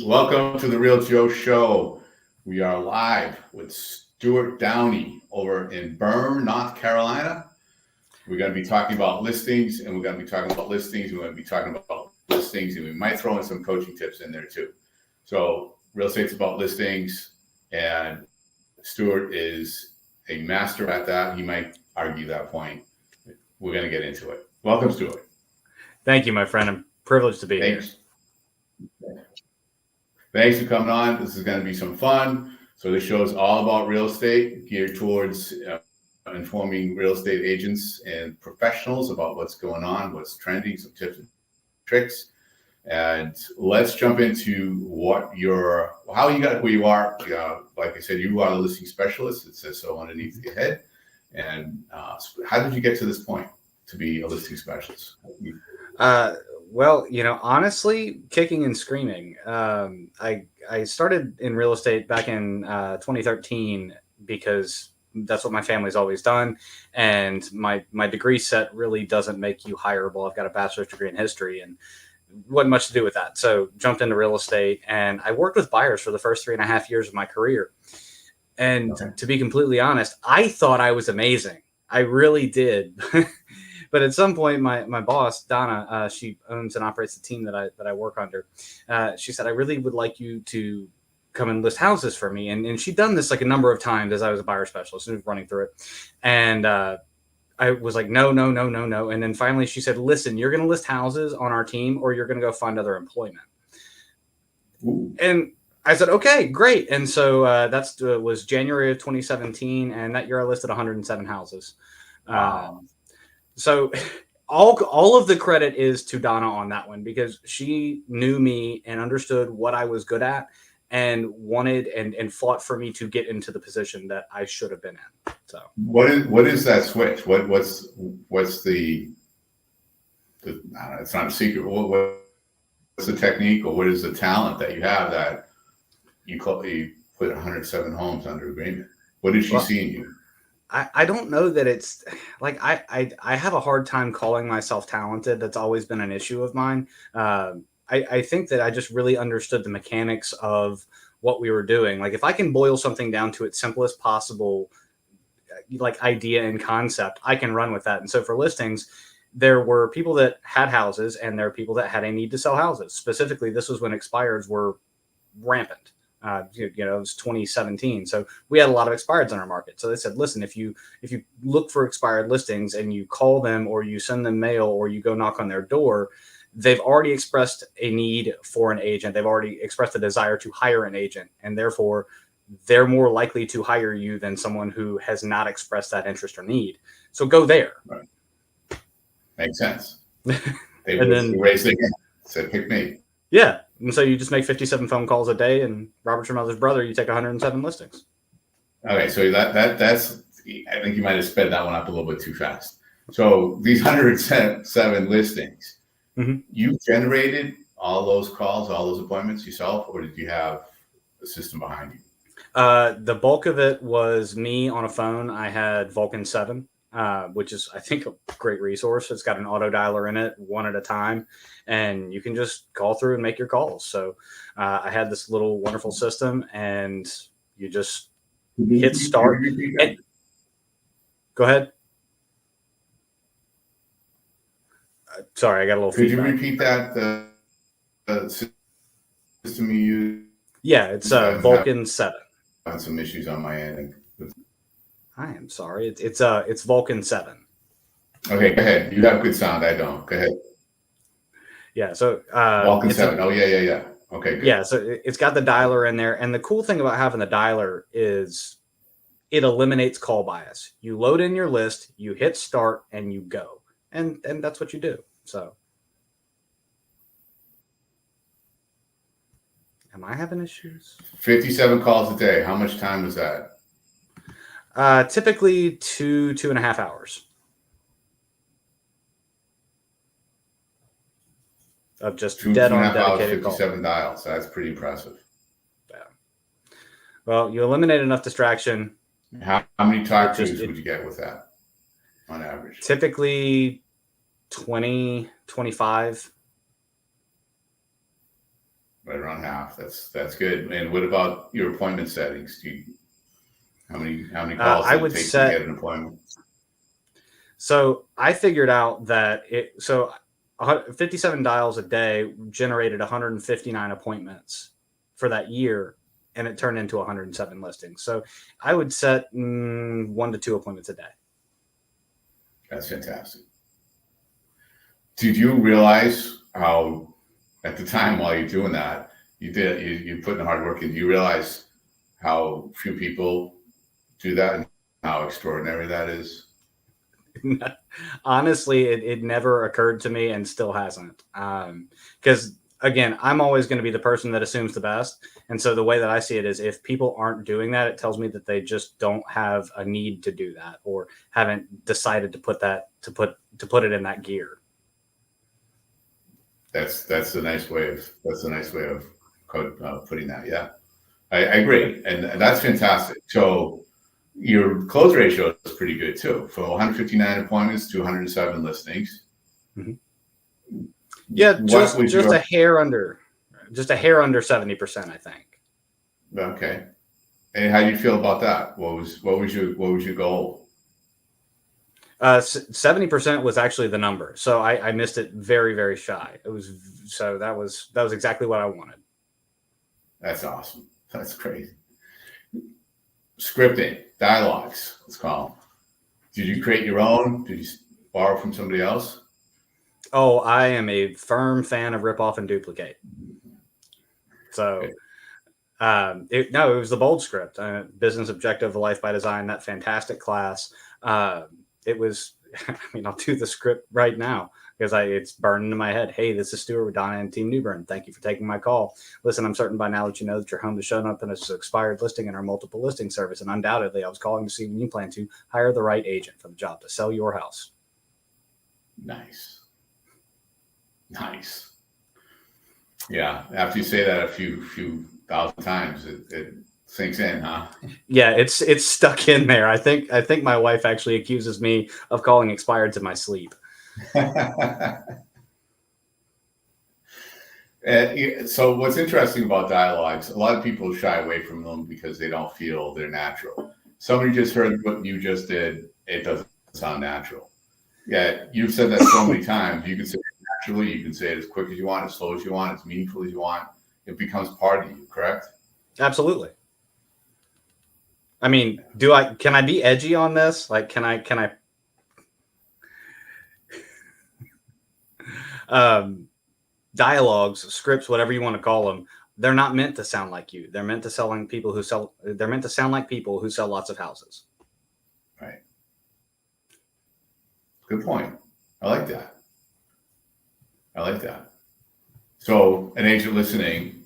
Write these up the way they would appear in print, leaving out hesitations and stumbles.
Welcome to the Real Joe Show. We are live with Stewart Downey over in Burn, North Carolina. We're going to be talking about listings, and we're going to be talking about listings, and we're going to be talking about listings, and we might throw in some coaching tips in there too. So, real estate's about listings, and Stewart is a master at that. He might argue that point. We're going to get into it. Welcome, Stewart. Thank you, my friend. I'm privileged to be here. Thanks for coming on. This is going to be some fun. So this show is all about real estate, geared towards informing real estate agents and professionals about what's going on, what's trending, some tips and tricks. And let's jump into how you got where you are. Like I said, you are a listing specialist. It says so underneath your head. And how did you get to this point to be a listing specialist? Well, honestly, kicking and screaming. I started in real estate back in 2013 because that's what my family's always done. And my degree set really doesn't make you hireable. I've got a bachelor's degree in history and wasn't much to do with that. So jumped into real estate and I worked with buyers for the first 3.5 years of my career. And to be completely honest, I thought I was amazing. I really did. But at some point, my boss, Donna, she owns and operates the team that I work under. She said, I really would like you to come and list houses for me. And she'd done this like a number of times as I was a buyer specialist and was running through it. And I was like, no. And then finally she said, listen, you're going to list houses on our team or you're going to go find other employment. Ooh. And I said, okay, great. And so that was January of 2017. And that year I listed 107 houses. So all of the credit is to Donna on that one because she knew me and understood what I was good at and wanted and fought for me to get into the position that I should have been in. So what is that switch? What's the it's not a secret. What's the technique or what is the talent that you have that you put 107 homes under agreement? What did she see in you? I don't know that it's like I have a hard time calling myself talented. That's always been an issue of mine. I think that I just really understood the mechanics of what we were doing. Like if I can boil something down to its simplest possible like idea and concept, I can run with that. And so for listings, there were people that had houses and there are people that had a need to sell houses. Specifically, this was when expireds were rampant. It was 2017. So we had a lot of expireds in our market. So they said, listen, if you look for expired listings and you call them or you send them mail or you go knock on their door, they've already expressed a need for an agent. They've already expressed a desire to hire an agent. And therefore, they're more likely to hire you than someone who has not expressed that interest or need. So go there. Right. Makes sense. They raised their hand, said, pick me. Yeah. And so you just make 57 phone calls a day, and Robert's your mother's brother, you take 107 listings. Okay, so that's I think you might have sped that one up a little bit too fast. So these 107 listings, you generated all those calls, all those appointments yourself, or did you have a system behind you? The bulk of it was me on a phone. I had Vulcan 7. Which is, I think, a great resource. It's got an auto dialer in it, one at a time, and you can just call through and make your calls. So I had this little wonderful system, and you just hit start. Go ahead. Sorry, I got a little feedback. Could you repeat that? The system you use? Yeah, it's Vulcan 7. I had some issues on my end. I am sorry. It's Vulcan 7. Okay, go ahead. You have good sound. I don't. Go ahead. Yeah. So Vulcan 7. Yeah. Okay. Good. Yeah. So it's got the dialer in there, and the cool thing about having the dialer is it eliminates call bias. You load in your list, you hit start, and you go, and that's what you do. So, am I having issues? 57 calls a day. How much time was that? Typically 2.5 hours of just dead on dedicated calls. 57 dials. That's pretty impressive. Yeah. Well, you eliminate enough distraction. How many talk-tos would you get with that on average? Typically 20, 25. Right around and a half. That's good. And what about your appointment settings? How many calls I does it would take to set. get an appointment? So I figured out that a 57 dials a day generated 159 appointments for that year, and it turned into 107 listings. So I would set 1 to 2 appointments a day. That's fantastic. Did you realize how, at the time while you're doing that, you put in the hard work, and you realize how few people do that and how extraordinary that is? Honestly, it never occurred to me and still hasn't. Because again, I'm always going to be the person that assumes the best. And so the way that I see it is if people aren't doing that, it tells me that they just don't have a need to do that or haven't decided to put it in that gear. That's a nice way of putting that. Yeah, I agree, and that's fantastic. So your close ratio is pretty good too, from 159 appointments to 107 listings. Mm-hmm. Yeah, just a hair under 70%, I think. Okay, and how do you feel about that? What was your goal? 70% was actually the number, so I missed it very, very shy. That was exactly what I wanted. That's awesome. That's great. Scripting, dialogues, let's call them. Did you create your own? Did you borrow from somebody else? Oh, I am a firm fan of rip off and duplicate. So, it was the Bold script, Business Objective, Life by Design, that fantastic class. It was, I mean, I'll do the script right now because it's burned into my head. Hey, this is Stewart with Donna and Team Newbern. Thank you for taking my call. Listen, I'm certain by now that you know that your home has shown up in an expired listing in our multiple listing service. And undoubtedly, I was calling to see when you plan to hire the right agent for the job to sell your house. Nice. Yeah. After you say that a few thousand times, it sinks in, huh? Yeah, it's stuck in there. I think my wife actually accuses me of calling expireds in my sleep. So what's interesting about dialogues, a lot of people shy away from them because they don't feel they're natural. Somebody just heard what you just did. It doesn't sound natural. Yeah, you've said that so many times. You can say it naturally. You can say it as quick as you want, as slow as you want, as meaningful as you want. It becomes part of you, correct? Absolutely. I mean, can I be edgy on this? Like, can I dialogues, scripts, whatever you want to call them, they're not meant to sound like you. They're meant to sound like people who sell lots of houses. Right. Good point. I like that. So an agent listening,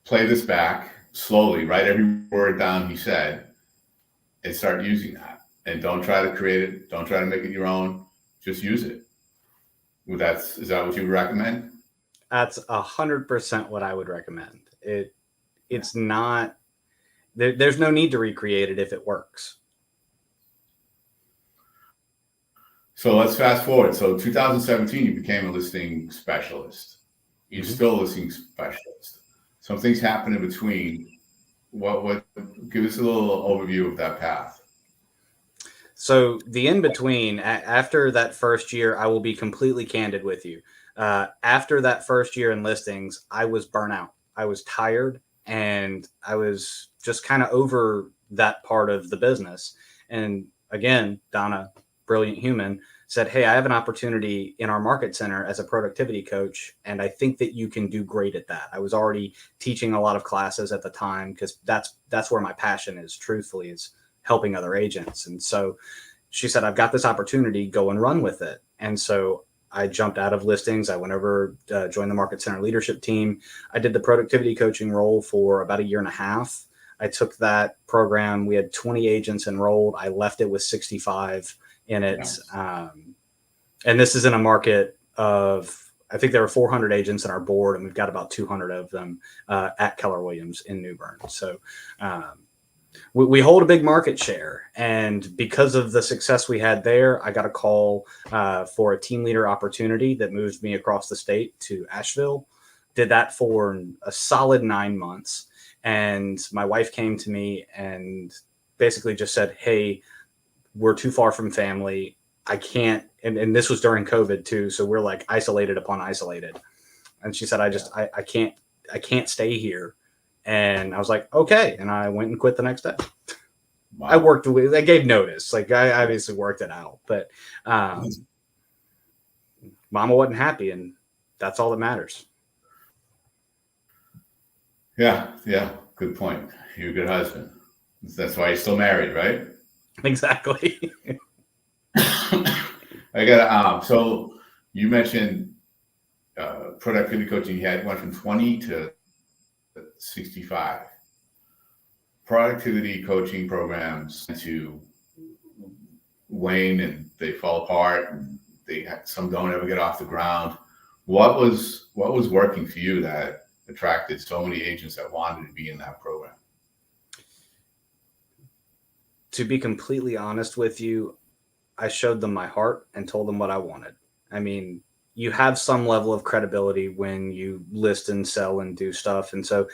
play this back slowly, write every word down he said, and start using that. And don't try to create it. Don't try to make it your own. Just use it. Is that what you would recommend? That's 100% what I would recommend. It's not. There's no need to recreate it if it works. So let's fast forward. So 2017, you became a listing specialist. You're still a listing specialist. Some things happen in between. What? Give us a little overview of that path. So the in between, after that first year, I will be completely candid with you. After that first year in listings, I was burnt out. I was tired, and I was just kind of over that part of the business. And again, Donna, brilliant human, said, "Hey, I have an opportunity in our market center as a productivity coach, and I think that you can do great at that." I was already teaching a lot of classes at the time because that's where my passion is, truthfully, is helping other agents. And so she said, "I've got this opportunity, go and run with it." And so I jumped out of listings. I went over, joined the market center leadership team. I did the productivity coaching role for about a year and a half. I took that program. We had 20 agents enrolled. I left it with 65 in it. Nice. And this is in a market of, I think there are 400 agents in our board, and we've got about 200 of them at Keller Williams in New Bern. So we hold a big market share. And because of the success we had there, I got a call for a team leader opportunity that moved me across the state to Asheville. did that for a solid 9 months. And my wife came to me and basically just said, "Hey, we're too far from family. I can't." And this was during COVID too. So we're like isolated upon isolated. And she said, I can't stay here. And I was like, okay. And I went and quit the next day. Wow. I gave notice. Like I obviously worked it out, but mama wasn't happy, and that's all that matters. Yeah, yeah, good point. You're a good husband. That's why you're still married, right? Exactly. I got so you mentioned productivity coaching. You had went from 20 to 65. Productivity coaching programs to wane and they fall apart, and some don't ever get off the ground. What was working for you that attracted so many agents that wanted to be in that program? To be completely honest with you, I showed them my heart and told them what I wanted. I mean, you have some level of credibility when you list and sell and do stuff. And so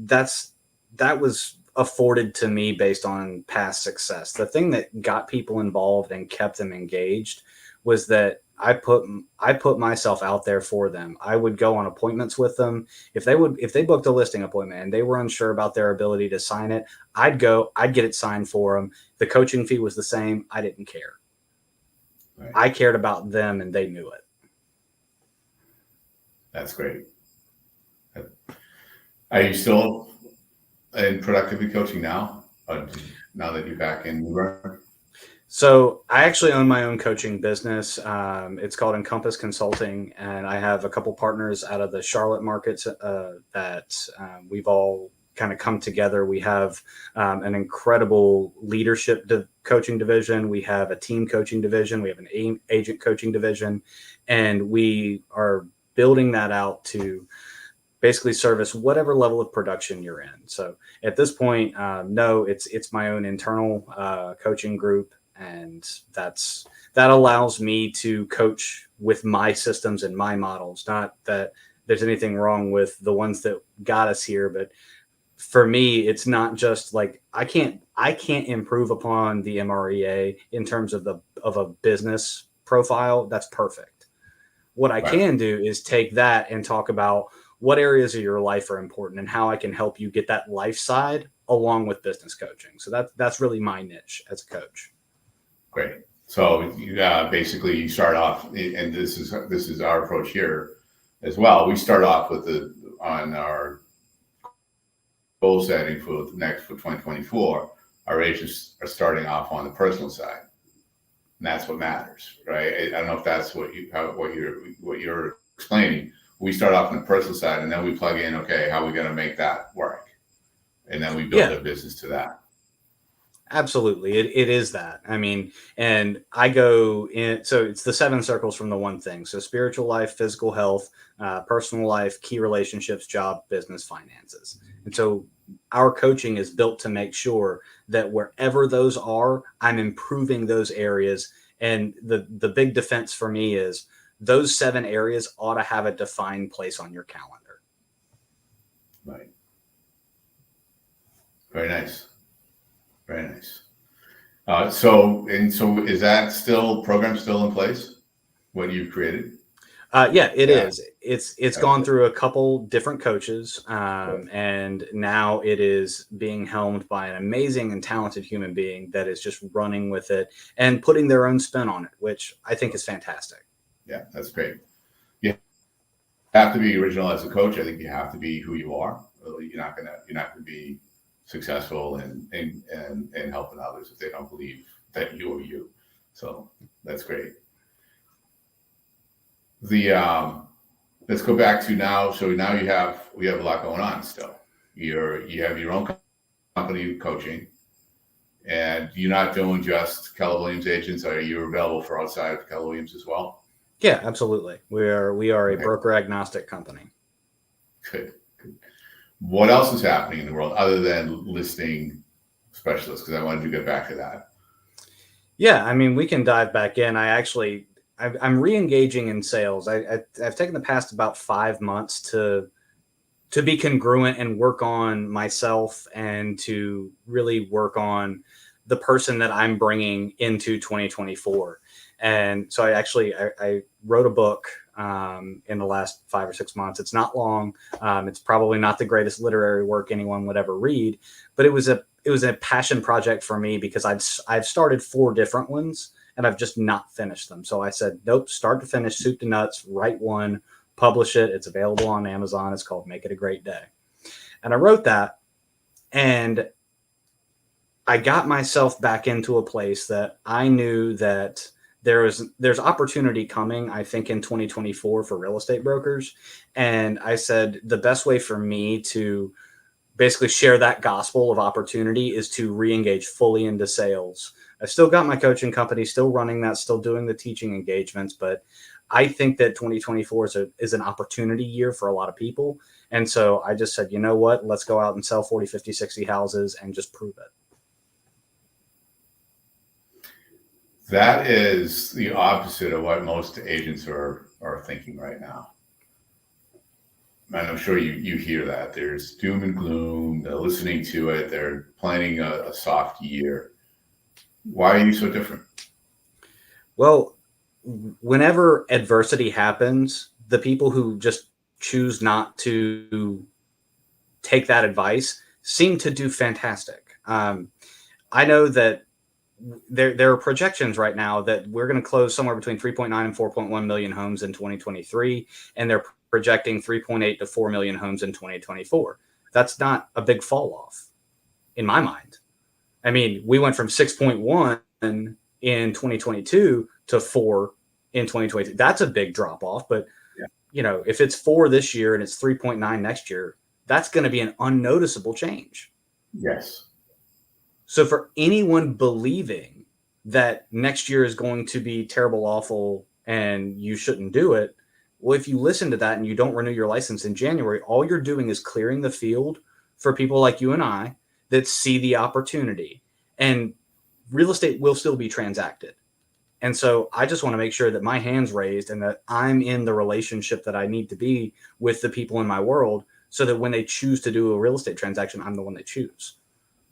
that was afforded to me based on past success. The thing that got people involved and kept them engaged was that I put myself out there for them. I would go on appointments with them. If they booked a listing appointment and they were unsure about their ability to sign it, I'd get it signed for them. The coaching fee was the same. I didn't care. Right. I cared about them and they knew it. That's great. Are you still in productivity coaching now? Now that you're back in New York? So I actually own my own coaching business. It's called Encompass Consulting, and I have a couple partners out of the Charlotte markets that we've all kind of come together. We have an incredible leadership coaching division. We have a team coaching division. We have an agent coaching division, and we are building that out to basically service whatever level of production you're in. So at this point, no, it's my own internal coaching group. And that allows me to coach with my systems and my models. Not that there's anything wrong with the ones that got us here, but for me, it's not just like I can't improve upon the MREA in terms of a business profile. That's perfect. What I can do is take that and talk about what areas of your life are important and how I can help you get that life side along with business coaching. So that's really my niche as a coach. Great. So basically you start off, and this is our approach here as well. We start off on our goal setting for 2024. Our agents are starting off on the personal side, and that's what matters, right? I don't know if that's what you're explaining. We start off on the personal side, and then we plug in, okay, how are we going to make that work, and then we build a business to that. Absolutely. It is that. I mean, and I go in, so it's the 7 circles from the one thing. So spiritual life, physical health, personal life, key relationships, job, business, finances. And so our coaching is built to make sure that wherever those are, I'm improving those areas. And the big defense for me is those 7 areas ought to have a defined place on your calendar. Right. Very nice. Very nice. So is that program still in place? What you've created? Yeah, it is. It's gone through a couple different coaches, and now it is being helmed by an amazing and talented human being that is just running with it and putting their own spin on it, which I think is fantastic. Yeah, that's great. You have to be original as a coach. I think you have to be who you are. You're not gonna be successful and helping others if they don't believe that you are you. So that's great. Let's go back to now. So now we have a lot going on still. You have your own company coaching, and you're not doing just Keller Williams agents. Are you available for outside of Keller Williams as well? Yeah, absolutely. We are a broker agnostic company. Good. What else is happening in the world other than listing specialists? Because I wanted to get back to that. Yeah, I mean, we can dive back in. I'm re-engaging in sales. I've taken the past about 5 months to to be congruent and work on myself and to really work on the person that I'm bringing into 2024. And so I wrote a book in the last 5 or 6 months. It's not long. It's probably not the greatest literary work anyone would ever read, but it was a passion project for me because I've started 4 different ones and I've just not finished them. So I said, nope, start to finish, soup to nuts, write one, publish it. It's available on Amazon. It's called Make It a Great Day. And I wrote that, and I got myself back into a place that I knew that there's opportunity coming, I think, in 2024 for real estate brokers. And I said, the best way for me to basically share that gospel of opportunity is to re-engage fully into sales. I still got my coaching company, still running that, still doing the teaching engagements, but I think that 2024 is an opportunity year for a lot of people. And so I just said, you know what, let's go out and sell 40, 50, 60 houses and just prove it. That is the opposite of what most agents are thinking right now. And I'm sure you hear that. There's doom and gloom. They're listening to it. They're planning a soft year. Why are you so different? Well, whenever adversity happens, the people who just choose not to take that advice seem to do fantastic. I know that there are projections right now that we're going to close somewhere between 3.9 and 4.1 million homes in 2023, and they're projecting 3.8 to 4 million homes in 2024. That's not a big fall off in my mind. I mean, we went from 6.1 in 2022 to 4 in 2023. That's a big drop off, but if it's 4 this year and it's 3.9 next year, that's going to be an unnoticeable change. Yes. So for anyone believing that next year is going to be terrible, awful, and you shouldn't do it, well, if you listen to that and you don't renew your license in January, all you're doing is clearing the field for people like you and I that see the opportunity. And real estate will still be transacted. And so I just want to make sure that my hand's raised and that I'm in the relationship that I need to be with the people in my world so that when they choose to do a real estate transaction, I'm the one they choose.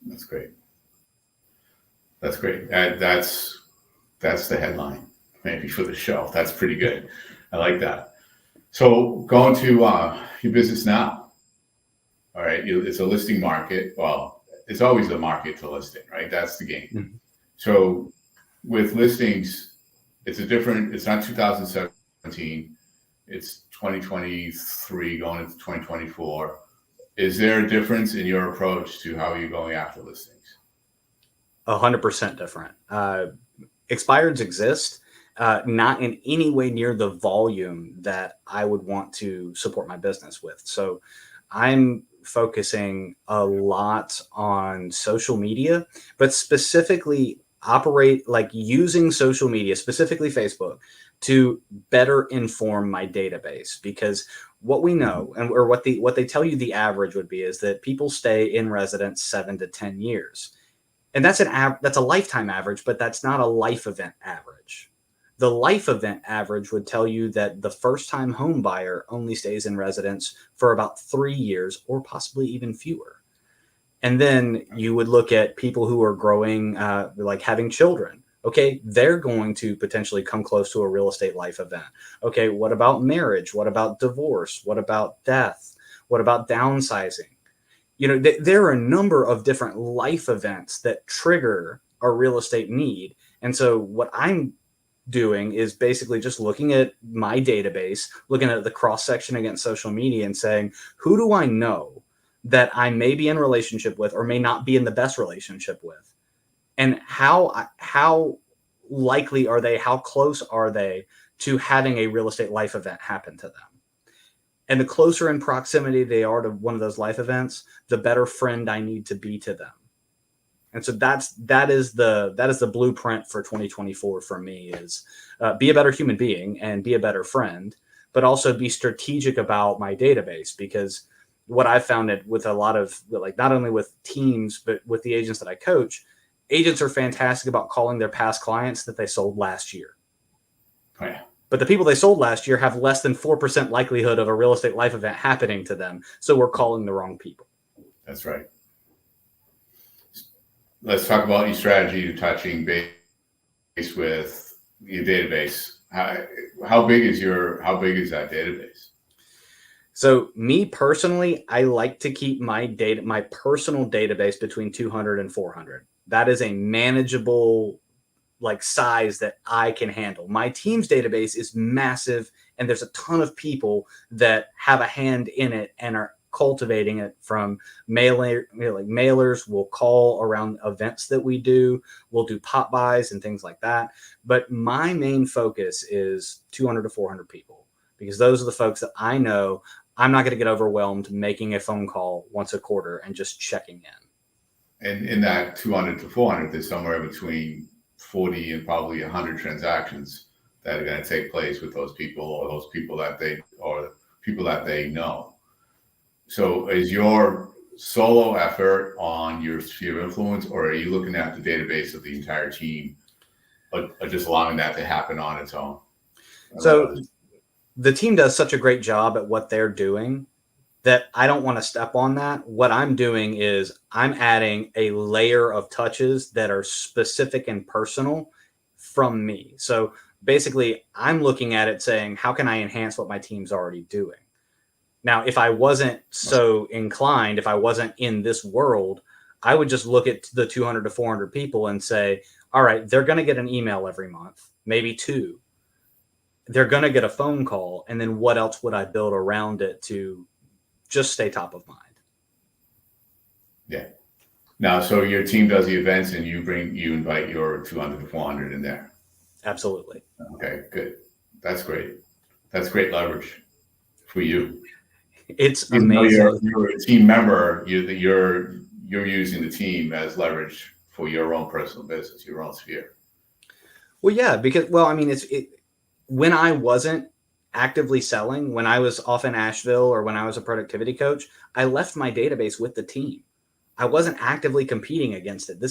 That's great. That's great. That's the headline maybe for the show. That's pretty good. I like that. So going to your business now. All right. It's a listing market. Well, it's always a market to listing, right? That's the game. Mm-hmm. So with listings, it's not 2017. It's 2023 going into 2024. Is there a difference in your approach to how you're going after listings? 100% different. Expireds exist, not in any way near the volume that I would want to support my business with. So I'm focusing a lot on social media, but specifically using social media, specifically Facebook, to better inform my database. Because what we know, or what they tell you the average would be, is that people stay in residence 7 to 10 years. And that's a lifetime average, but that's not a life event average. The life event average would tell you that the first-time home buyer only stays in residence for about 3 years or possibly even fewer. And then you would look at people who are growing, like having children. Okay, they're going to potentially come close to a real estate life event. Okay, what about marriage? What about divorce? What about death? What about downsizing? There are a number of different life events that trigger a real estate need. And so what I'm doing is basically just looking at my database, looking at the cross section against social media and saying, who do I know that I may be in a relationship with or may not be in the best relationship with? And how likely are they, how close are they to having a real estate life event happen to them? And the closer in proximity they are to one of those life events, the better friend I need to be to them. And so that is the blueprint for 2024 for me, is be a better human being and be a better friend, but also be strategic about my database. Because what I've found it with a lot of, like, not only with teams, but with the agents that I coach, agents are fantastic about calling their past clients that they sold last year. Oh, yeah. But the people they sold last year have less than 4% likelihood of a real estate life event happening to them. So we're calling the wrong people. That's right. Let's talk about your strategy to touching base with your database. How big is that database? So me personally, I like to keep my personal database between 200 and 400. That is a manageable like size that I can handle. My team's database is massive, and there's a ton of people that have a hand in it and are cultivating it from mailers. We'll call around events that we do. We'll do pop buys and things like that. But my main focus is 200 to 400 people, because those are the folks that I know I'm not going to get overwhelmed making a phone call once a quarter and just checking in. And in that 200 to 400, there's somewhere between 40 and probably 100 transactions that are going to take place with those people, or those people that they know. So is your solo effort on your sphere of influence, or are you looking at the database of the entire team, or just allowing that to happen on its own? So the team does such a great job at what they're doing that I don't want to step on that. What I'm doing is I'm adding a layer of touches that are specific and personal from me. So basically, I'm looking at it saying, how can I enhance what my team's already doing? Now, if I wasn't so inclined, if I wasn't in this world, I would just look at the 200 to 400 people and say, all right, they're going to get an email every month, maybe two. They're going to get a phone call. And then what else would I build around it to just stay top of mind? Yeah. Now, so your team does the events, and you invite your 200 to 400 in there. Absolutely. Okay, good. That's great. That's great leverage for you. It's Even amazing. You're a team member. You're using the team as leverage for your own personal business, your own sphere. Well, yeah, because when I wasn't actively selling, when I was off in Asheville or when I was a productivity coach, I left my database with the team. I wasn't actively competing against it.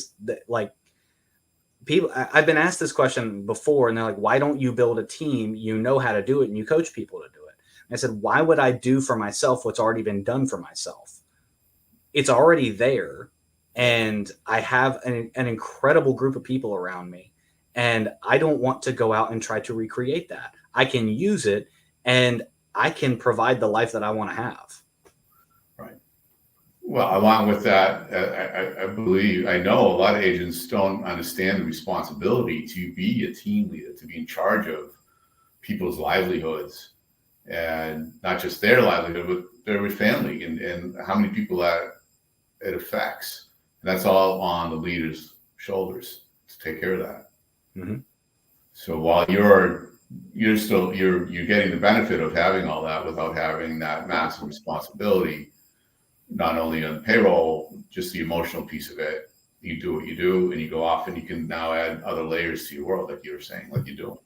People, I've been asked this question before, and they're like, why don't you build a team? You know how to do it, and you coach people to do it. And I said, why would I do for myself what's already been done for myself? It's already there, and I have an incredible group of people around me, and I don't want to go out and try to recreate that. I can use it, and I can provide the life that I want to have. Right. Well, along with that, I know a lot of agents don't understand the responsibility to be a team leader, to be in charge of people's livelihoods, and not just their livelihood, but their family, and how many people that it affects. And that's all on the leader's shoulders to take care of that. Mm-hmm. So while you're getting the benefit of having all that without having that massive responsibility, not only on payroll, just the emotional piece of it. You do what you do, and you go off, and you can now add other layers to your world, like you were saying, like you're doing.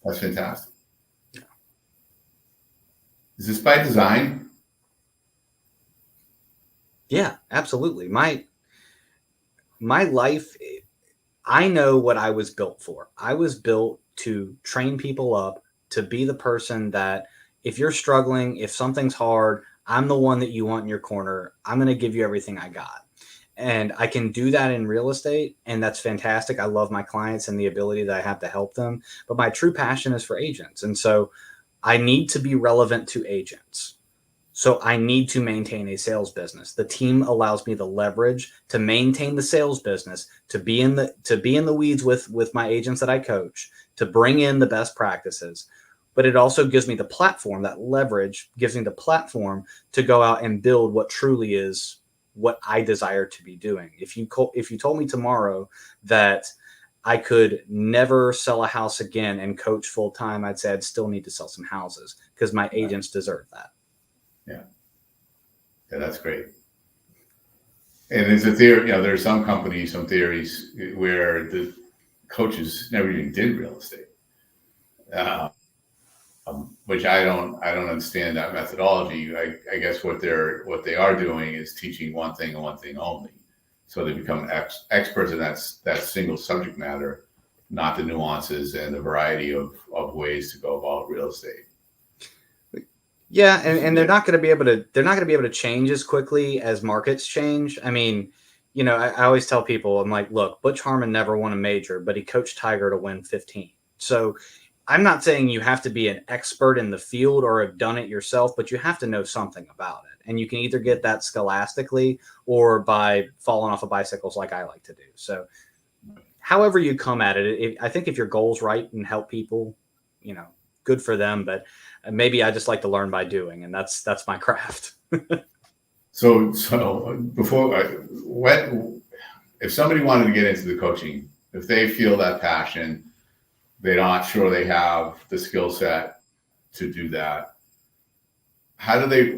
That's fantastic. Yeah. Is this by design? Yeah, absolutely. My life, I know what I was built for. I was built to train people up, to be the person that if you're struggling, if something's hard, I'm the one that you want in your corner. I'm going to give you everything I got. And I can do that in real estate, and that's fantastic. I love my clients and the ability that I have to help them. But my true passion is for agents. And so I need to be relevant to agents. So I need to maintain a sales business. The team allows me the leverage to maintain the sales business, to be in the weeds with my agents that I coach, to bring in the best practices. But it also gives me the platform, that leverage gives me the platform to go out and build what truly is what I desire to be doing. If you told me tomorrow that I could never sell a house again and coach full time, I'd say I'd still need to sell some houses because my agents deserve that. Yeah, that's great. And there's a theory, there are some companies, some theories where the coaches never even did real estate. Which I don't understand that methodology. I guess what they are doing is teaching one thing and one thing only, so they become experts in that single subject matter, not the nuances and the variety of ways to go about real estate. Yeah, and they're not going to be able to change as quickly as markets change. I mean, I always tell people, I'm like, look, Butch Harmon never won a major, but he coached Tiger to win 15. So I'm not saying you have to be an expert in the field or have done it yourself, but you have to know something about it. And you can either get that scholastically or by falling off of bicycles like I like to do. So however you come at it, I think if your goal's right and help people, good for them. But maybe I just like to learn by doing, and that's my craft. So before, what if somebody wanted to get into the coaching, if they feel that passion, they're not sure they have the skill set to do that.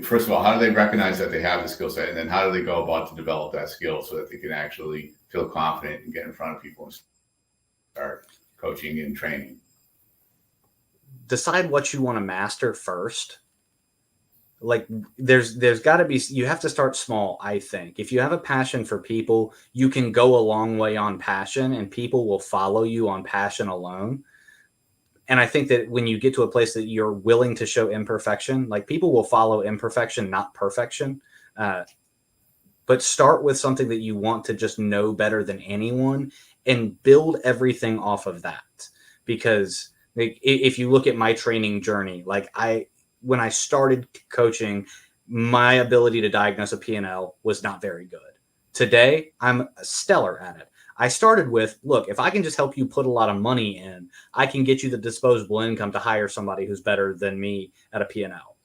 First of all, how do they recognize that they have the skill set? And then how do they go about to develop that skill so that they can actually feel confident and get in front of people and start coaching and training? Decide what you want to master first. Like there's got to be, you have to start small. I think if you have a passion for people, you can go a long way on passion and people will follow you on passion alone. And I think that when you get to a place that you're willing to show imperfection, like people will follow imperfection, not perfection. But start with something that you want to just know better than anyone and build everything off of that. Because if you look at my training journey, when I started coaching, my ability to diagnose a P&L was not very good. Today, I'm stellar at it. I started with, look, if I can just help you put a lot of money in, I can get you the disposable income to hire somebody who's better than me at a P&L.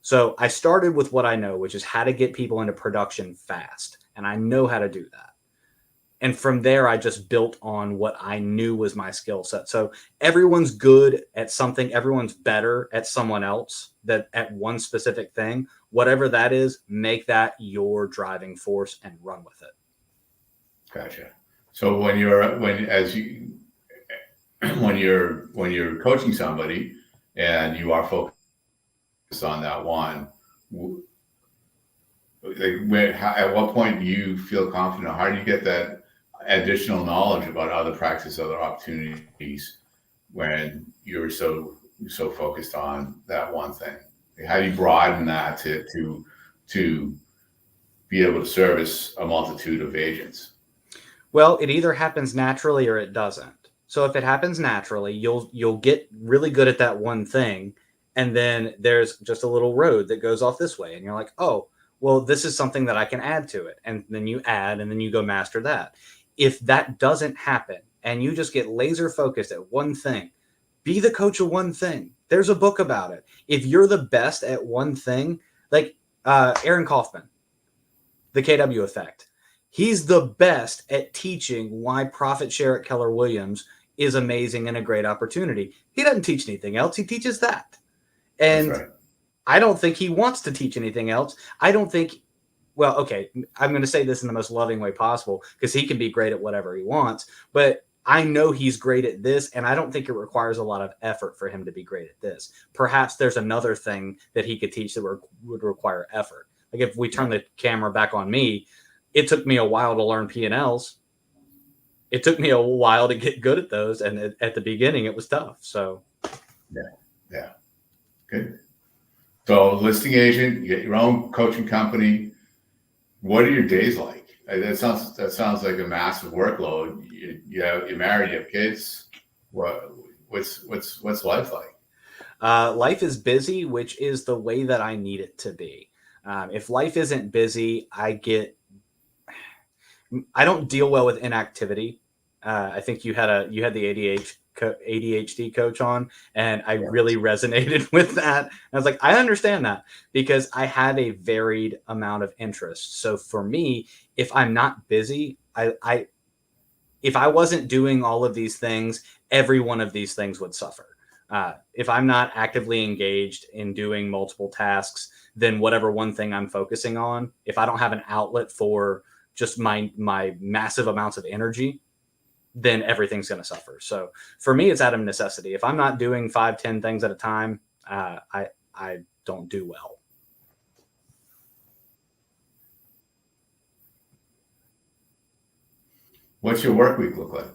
So I started with what I know, which is how to get people into production fast. And I know how to do that. And from there, I just built on what I knew was my skill set. So everyone's good at something. Everyone's better at someone else at one specific thing. Whatever that is, make that your driving force and run with it. Gotcha. So when you're coaching somebody and you are focused on that one, at what point do you feel confident? How do you get that additional knowledge about other practices, other opportunities when you're so focused on that one thing? How do you broaden that to be able to service a multitude of agents? Well, it either happens naturally or it doesn't. So if it happens naturally, you'll get really good at that one thing, and then there's just a little road that goes off this way, and you're like, oh, well, this is something that I can add to it, and then you add, and then you go master that. If that doesn't happen, and you just get laser focused at one thing, be the coach of one thing. There's a book about it. If you're the best at one thing, like Aaron Kaufman, the KW effect. He's the best at teaching why profit share at Keller Williams is amazing and a great opportunity. He doesn't teach anything else. He teaches that. And That's right. I don't think he wants to teach anything else. I don't think, well, okay, I'm going to say this in the most loving way possible because he can be great at whatever he wants, but I know he's great at this, and I don't think it requires a lot of effort for him to be great at this. Perhaps there's another thing that he could teach that would require effort. Like if we turn the camera back on me, it took me a while to learn P&Ls. It took me a while to get good at those. And at the beginning, it was tough. So, yeah. Good. So listing agent, you get your own coaching company. What are your days like? That sounds like a massive workload. You're married, you have kids. What's life like? Life is busy, which is the way that I need it to be. If life isn't busy, I don't deal well with inactivity. I think you had the ADHD coach on, and I really resonated with that. I was like, I understand that because I have a varied amount of interests. So for me, if I'm not busy, if I wasn't doing all of these things, every one of these things would suffer. If I'm not actively engaged in doing multiple tasks, then whatever one thing I'm focusing on, if I don't have an outlet for just my massive amounts of energy, then everything's going to suffer. So for me, it's out of necessity. If I'm not doing 5-10 things at a time, I don't do well. What's your work week look like?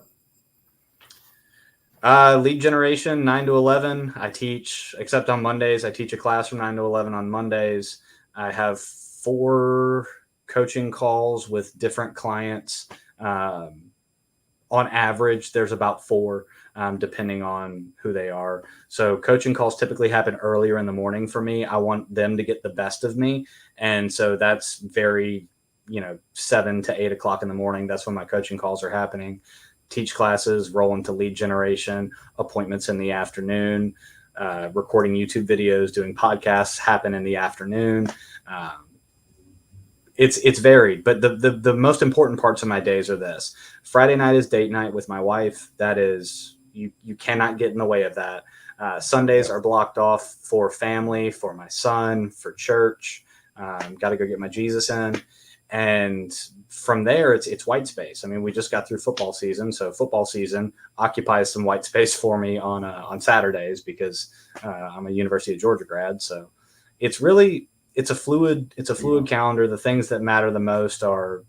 Lead generation, 9 to 11. I teach, except on Mondays, I teach a class from 9 to 11 on Mondays. I have 4 coaching calls with different clients. On average, there's about 4, depending on who they are. So coaching calls typically happen earlier in the morning for me. I want them to get the best of me. And so that's very, 7 to 8 o'clock in the morning. That's when my coaching calls are happening. Teach classes, roll into lead generation, appointments in the afternoon, recording YouTube videos, doing podcasts happen in the afternoon. It's varied, but the most important parts of my days are this. Friday night is date night with my wife. That is, you cannot get in the way of that. Sundays are blocked off for family, for my son, for church. Got to go get my Jesus in. And from there, it's white space. I mean, we just got through football season, so football season occupies some white space for me on Saturdays because I'm a University of Georgia grad. So it's a fluid calendar. The things that matter the most are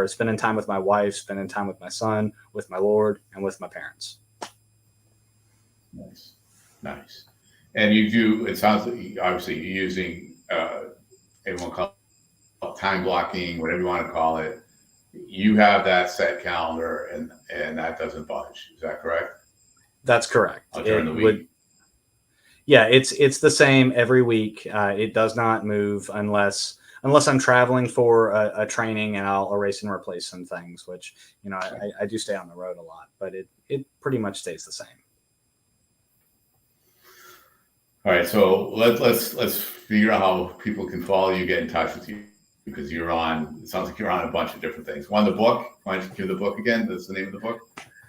spending time with my wife, spending time with my son, with my Lord, and with my parents. Nice. And you do. It sounds like obviously you're using everyone call it time blocking, whatever you want to call it. You have that set calendar, and that doesn't budge. Is that correct? That's correct. During the week. Yeah, it's the same every week. It does not move unless I'm traveling for a training, and I'll erase and replace some things, which, I do stay on the road a lot, but it pretty much stays the same. All right, so let's figure out how people can follow you, get in touch with you, because it sounds like you're on a bunch of different things. One, the book. Why don't you give the book again? That's the name of the book.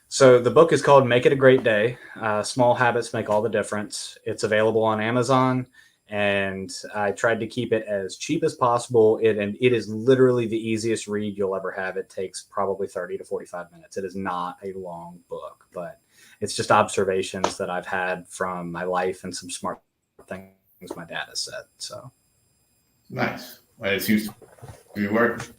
So the book is called Make It a Great Day. Small Habits Make All the Difference. It's available on Amazon, and I tried to keep it as cheap as possible. And it is literally the easiest read you'll ever have. It takes probably 30 to 45 minutes. It is not a long book, but it's just observations that I've had from my life and some smart things my dad has said. So nice. Well, it seems to be working.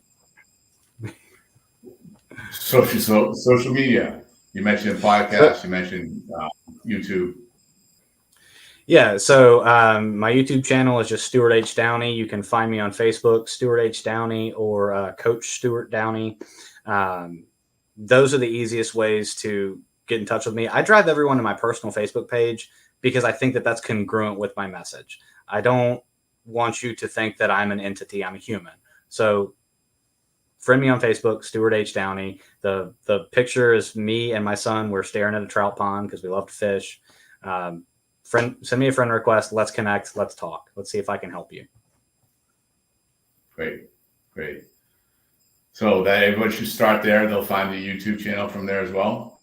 Social media. You mentioned podcasts. You mentioned YouTube. Yeah, so my YouTube channel is just Stewart H Downey. You can find me on Facebook, Stewart H Downey, or Coach Stewart Downey. Those are the easiest ways to get in touch with me. I drive everyone to my personal Facebook page because I think that that's congruent with my message. I don't want you to think that I'm an entity. I'm a human. So friend me on Facebook, Stewart H Downey. The picture is me and my son. We're staring at a trout pond because we love to fish. Send me a friend request. Let's connect. Let's talk. Let's see if I can help you. Great. So that everyone should start there. They'll find the YouTube channel from there as well.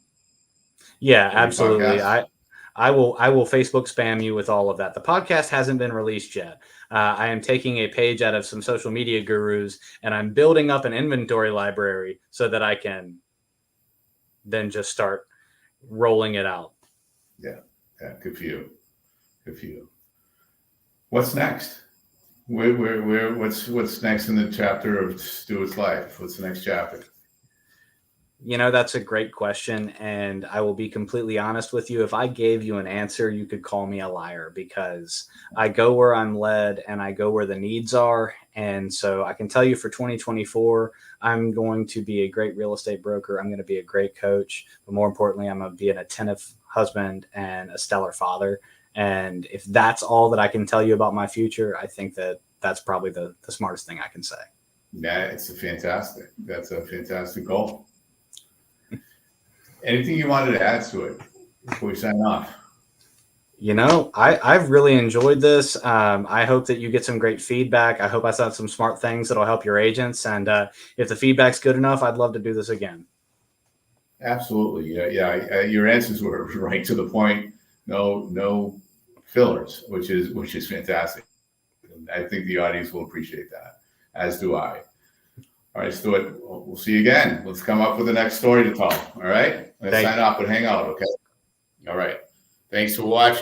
Yeah, absolutely. I will Facebook spam you with all of that. The podcast hasn't been released yet. I am taking a page out of some social media gurus, and I'm building up an inventory library so that I can then just start rolling it out. Yeah, good for you. What's next? What's next in the chapter of Stewart's life? What's the next chapter? That's a great question. And I will be completely honest with you. If I gave you an answer, you could call me a liar because I go where I'm led and I go where the needs are. And so I can tell you for 2024, I'm going to be a great real estate broker. I'm going to be a great coach, but more importantly, I'm going to be an attentive husband and a stellar father. And if that's all that I can tell you about my future, I think that that's probably the smartest thing I can say. Yeah, that's a fantastic goal. Anything you wanted to add to it before we sign off? I've really enjoyed this. I hope that you get some great feedback. I hope I said some smart things that'll help your agents. And if the feedback's good enough, I'd love to do this again. Absolutely. Yeah. Your answers were right to the point. No fillers, which is fantastic. I think the audience will appreciate that, as do I. All right, Stuart, we'll see you again. Let's come up with the next story to tell. All right? Let's sign off and hang out, okay? All right. Thanks for watching.